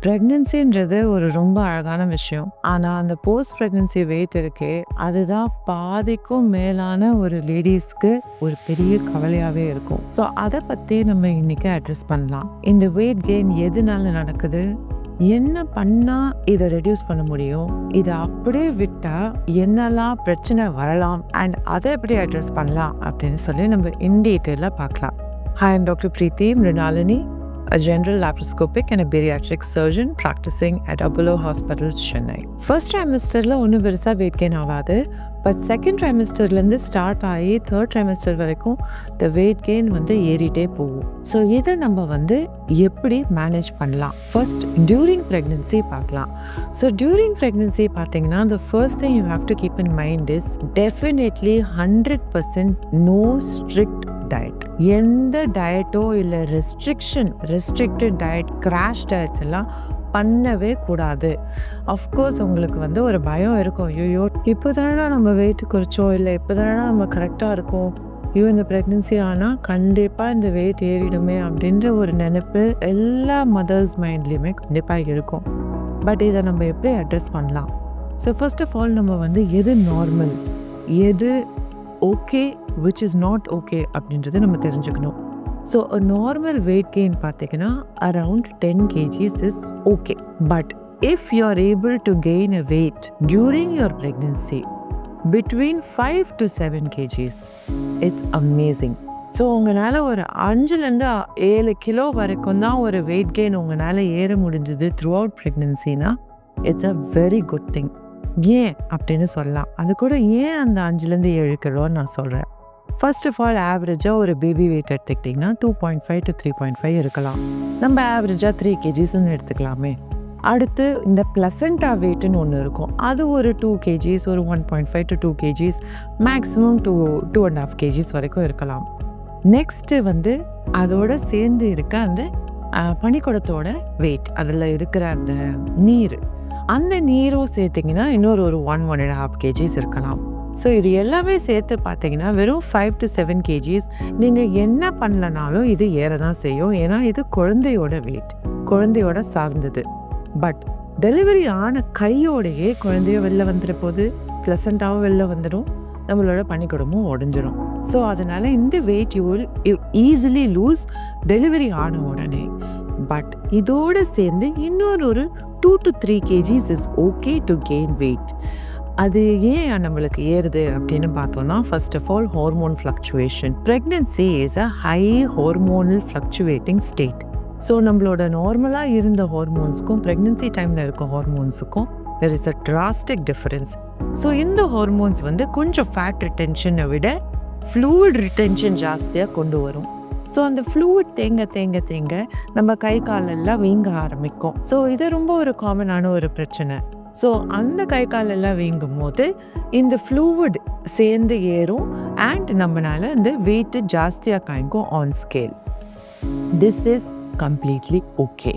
ப்ரெக்னென்சின்றது ஒரு ரொம்ப அழகான விஷயம். ஆனா, அந்த போஸ்ட் ப்ரெக்னென்சி வெயிட் இருக்கே, அதுதான் பாதிக்கும் மேலான ஒரு லேடீஸ்க்கு ஒரு பெரிய கவலையாவே இருக்கும். ஸோ, அத பத்தி நம்ம இன்னைக்கு அட்ரஸ் பண்ணலாம். இந்த வெயிட் கெயின் எதனால நடக்குது? என்ன பண்ணா இத ரெடியூஸ் பண்ண முடியும்? இத அப்படியே விட்டா என்னலாம் பிரச்சனை வரலாம்? அண்ட் அத எப்படி அட்ரஸ் பண்ணலாம்? அப்படின்னு சொல்லி நம்ம இன் டீட்டெயிலா பார்க்கலாம். Hi, I'm Dr. Preeti Mrinalini, a general laparoscopic and a bariatric surgeon practicing at Apollo Hospitals, Chennai. First trimesterல ஒன்றும் பெருசாக வெயிட் கெயின் ஆகாது. பட் செகண்ட் ட்ரைமெஸ்டர்லேருந்து ஸ்டார்ட் ஆகி தேர்ட் ட்ரைமெஸ்டர் வரைக்கும் இந்த வெயிட் கெயின் ஏறிட்டே போகும். ஸோ இதை நம்ம எப்படி மேனேஜ் பண்ணலாம்? ஃபர்ஸ்ட் டியூரிங் ப்ரெக்னென்சி பார்க்கலாம். ஸோ டியூரிங் ப்ரெக்னென்சி பார்த்தீங்கன்னா the first thing you have to keep in mind is definitely 100% no strict diet. எந்த டயட்டோ இல்லை ரெஸ்ட்ரிக்டட் டயட், கிராஷ் டயட்ஸ் எல்லாம் பண்ணவே கூடாது. அஃப்கோர்ஸ் உங்களுக்கு ஒரு பயம் இருக்கும். ஐயோ இப்போ தானே நம்ம வெயிட் குறைச்சோம், இல்லை இப்போ தானே நம்ம கரெக்டாக இருக்கோம், ஐயோ இந்த ப்ரெக்னென்சி ஆனால் கண்டிப்பாக இந்த வெயிட் ஏறிடுமே அப்படின்ற ஒரு நினைப்பு எல்லா மதர்ஸ் மைண்ட்லேயுமே கண்டிப்பாக இருக்கும். பட் இதை நம்ம எப்படி அட்ரஸ் பண்ணலாம்? ஸோ ஃபர்ஸ்ட் ஆஃப் ஆல் நம்ம எது நார்மல், எது okay, which is not okay அப்படின்றத நம்ம தெரிஞ்சுக்கணும். So a normal weight gain பார்த்தீங்கன்னா around 10 kgs is okay. But if you are able to gain a weight during your pregnancy between 5 to 7 kgs, it's amazing. So உங்களால் ஒரு 5லேருந்து 7 kilo வரைக்கும் தான் ஒரு weight gain உங்களால் ஏற முடிஞ்சது த்ரூ அவுட் ப்ரெக்னென்சினா it's a very good thing. ஏன் அப்படின்னு சொல்லலாம். அது கூட ஏன் அந்த 5லேருந்து 7 கிலோன்னு நான் சொல்கிறேன். ஃபர்ஸ்ட் ஆஃப் ஆல் ஆவரேஜாக ஒரு பேபி வெயிட் எடுத்துக்கிட்டிங்கன்னா 2.5 to 3.5 இருக்கலாம். நம்ம ஆவரேஜாக 3 kgsன்னு எடுத்துக்கலாமே. அடுத்து இந்த பிளசண்டா வெயிட்னு ஒன்று இருக்கும். அது ஒரு 2 kgs, ஒரு 1.5 to 2 kgs, மேக்ஸிமம் 2.5 kgs வரைக்கும் இருக்கலாம். நெக்ஸ்ட்டு அதோட சேர்ந்து இருக்க அந்த பனிக்குடத்தோட வெயிட், அதில் இருக்கிற அந்த அந்த நீரும் சேர்த்திங்கன்னா இன்னொரு ஒரு 1.5 kgs இருக்கலாம். ஸோ இது எல்லாமே சேர்த்து பார்த்தீங்கன்னா வெறும் 5 to 7 kgs நீங்கள் என்ன பண்ணலனாலும் இது ஏற தான் செய்யும். ஏன்னா இது குழந்தையோட வெயிட், குழந்தையோட சார்ந்தது. பட் டெலிவரி ஆன கையோடையே குழந்தையோ வெளில வந்துட போது, ப்ளசண்ட்டாகவும் வெளில வந்துடும், நம்மளோட பனிக்குடமும் உடஞ்சிடும். ஸோ அதனால் இந்த weight you easily lose delivery ஆன உடனே. பட் இதோடு சேர்ந்து இன்னொரு 2 to 3 kgs is okay to gain weight. அது ஏன் நம்மளுக்கு ஏறுது அப்படின்னு பார்த்தோம்னா, first of all hormone fluctuation. Pregnancy is a high hormonal fluctuating state. So நம்மளோட நார்மலாக இருந்த ஹார்மோன்ஸுக்கும் ப்ரெக்னென்சி டைமில் இருக்க ஹார்மோன்ஸுக்கும் there is a drastic difference. So இந்த ஹார்மோன்ஸ் கொஞ்சம் ஃபேட் ரிட்டென்ஷனை விட ஃப்ளூயிட் ரிட்டென்ஷன் ஜாஸ்தியாக கொண்டு வரும். ஸோ அந்த ஃப்ளூயிட் தேங்க நம்ம கை காலெல்லாம் வீங்க ஆரம்பிக்கும். ஸோ இது ரொம்ப ஒரு காமனான ஒரு பிரச்சனை. ஸோ அந்த கை காலெல்லாம் வீங்கும் போது இந்த ஃப்ளூயிட் சேர்ந்து ஏறும் அண்ட் நம்மளால் அந்த வெயிட்டு ஜாஸ்தியாக காய்க்கும் on scale. This is completely okay.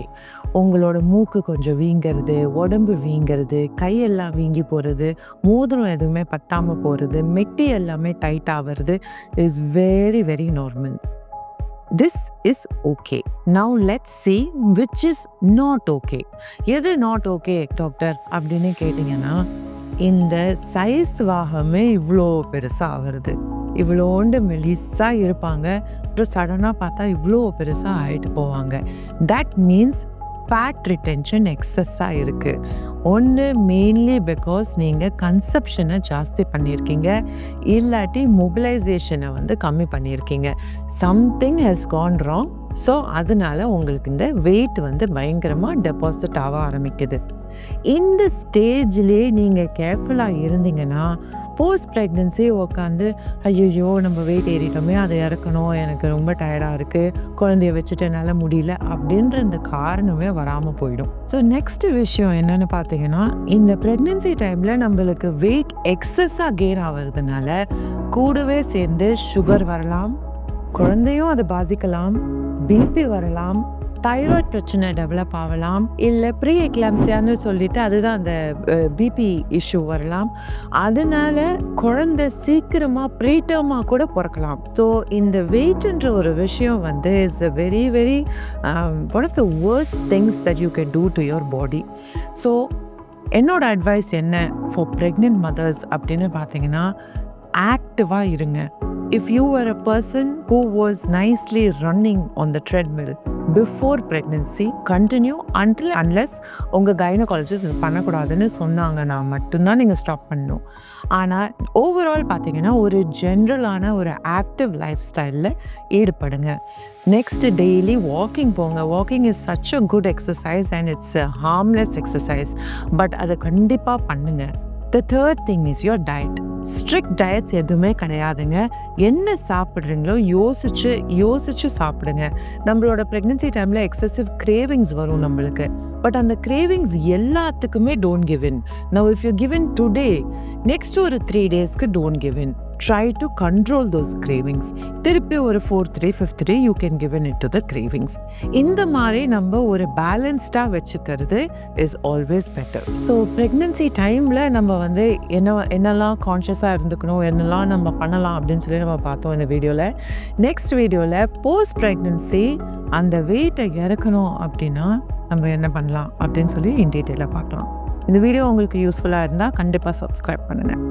உங்களோட மூக்கு கொஞ்சம் வீங்கிறது, உடம்பு வீங்கிறது, கையெல்லாம் வீங்கி போகிறது, மோதிரம் எதுவுமே பட்டாமல் போகிறது, மெட்டி எல்லாமே டைட் ஆகிறது is very very normal. This is okay. Now let's see which is not okay. எது not okay டாக்டர் அப்படின்னு கேட்டிங்கன்னா, இந்த சைஸ் வாகமே இவ்வளோ பெருசாக ஆகிறது, இவ்வளோண்டு மெலிசாக இருப்பாங்க, அப்புறம் சடனாக பார்த்தா இவ்வளோ பெருசாக ஆகிட்டு போவாங்க. தட் மீன்ஸ் ஃபேட் ரிட்டென்ஷன் எக்ஸஸாக இருக்குது. ஒன்று மெயின்லி பிகாஸ் நீங்கள் கன்சப்ஷனை ஜாஸ்தி பண்ணியிருக்கீங்க, இல்லாட்டி மொபிலைசேஷனை கம்மி பண்ணியிருக்கீங்க. Something has gone wrong. So அதனால உங்களுக்கு இந்த வெயிட் பயங்கரமாக டெபாசிட் ஆக ஆரம்பிக்குது. இந்த ஸ்டேஜ்லேயே நீங்கள் கேர்ஃபுல்லாக இருந்தீங்கன்னா போஸ்ட் ப்ரெக்னென்சி உட்காந்து ஐயோ நம்ம வெயிட் ஏறிட்டோமே, அதை இறக்கணும், எனக்கு ரொம்ப டயர்டாக இருக்குது, குழந்தைய வச்சுட்டு என்னால் முடியல அப்படின்ற இந்த காரணமே வராமல் போயிடும். ஸோ நெக்ஸ்ட் விஷயம் என்னென்னு பார்த்தீங்கன்னா, இந்த ப்ரெக்னென்சி டைமில் நம்மளுக்கு வெயிட் எக்ஸஸாக கெயின் ஆகிறதுனால கூடவே சேர்ந்து சுகர் வரலாம், குழந்தையும் அதை பாதிக்கலாம், பிபி வரலாம், தைராய்டு பிரச்சனை டெவலப் ஆகலாம், இல்லை ப்ரீ எக்லாம்சியான்னு சொல்லிட்டு அதுதான் அந்த பிபி இஷ்யூ வரலாம். அதனால குழந்தை சீக்கிரமாக ப்ரீட்டர்மாக கூட பிறக்கலாம். ஸோ இந்த வெயிட்ன்ற ஒரு விஷயம் வந்து is a very very one of the worst things that you can do to your body. So என்னோட அட்வைஸ் என்ன ஃபார் ப்ரெக்னென்ட் மதர்ஸ் அப்படின்னு பார்த்தீங்கன்னா, ஆக்டிவாக இருங்க. If you were a person who was nicely running on the treadmill before pregnancy, continue until unless உங்கள் gynaecologist இது பண்ணக்கூடாதுன்னு சொன்னாங்கன்னா மட்டும்தான் நீங்கள் ஸ்டாப் பண்ணணும். ஆனால் ஓவரால் பார்த்தீங்கன்னா ஒரு ஜென்ரலான ஒரு ஆக்டிவ் லைஃப் ஸ்டைலில் ஈடுபடுங்க. நெக்ஸ்ட் டெய்லி வாக்கிங் போங்க. Walking is such a good exercise and it's a harmless exercise. But அதை கண்டிப்பாக பண்ணுங்க. The third thing is your diet. Strict diets எதுவுமே கிடையாதுங்க. என்ன சாப்பிட்றீங்களோ யோசிச்சு சாப்பிடுங்க. நம்மளோட ப்ரெக்னென்சி டைமில் எக்ஸசிவ் கிரேவிங்ஸ் வரும் நம்மளுக்கு. பட் அந்த கிரேவிங்ஸ் எல்லாத்துக்குமே don't give in. Now if you give in today, next ஒரு 3 daysக்கு don't give in. Try to control those cravings. திருப்பி ஒரு 4th day 5th day you can give in to the cravings. இந்த மாதிரி நம்ம ஒரு பேலன்ஸ்டாக வச்சுக்கிறது is always better. So pregnancy டைமில் நம்ம வந்து என்னெல்லாம் கான்ஷியஸாக இருந்துக்கணும், என்னெல்லாம் நம்ம பண்ணலாம் அப்படின்னு சொல்லி நம்ம பார்த்தோம் இந்த வீடியோவில். நெக்ஸ்ட் வீடியோவில் போஸ்ட் ப்ரெக்னென்சி அந்த வெயிட்டை இறக்கணும் அப்படின்னா நம்ம என்ன பண்ணலாம் அப்படின்னு சொல்லி இன் டீட்டெயிலாக பார்க்கலாம். இந்த வீடியோ உங்களுக்கு யூஸ்ஃபுல்லாக இருந்தால் கண்டிப்பாக சப்ஸ்கிரைப் பண்ணுங்கள்.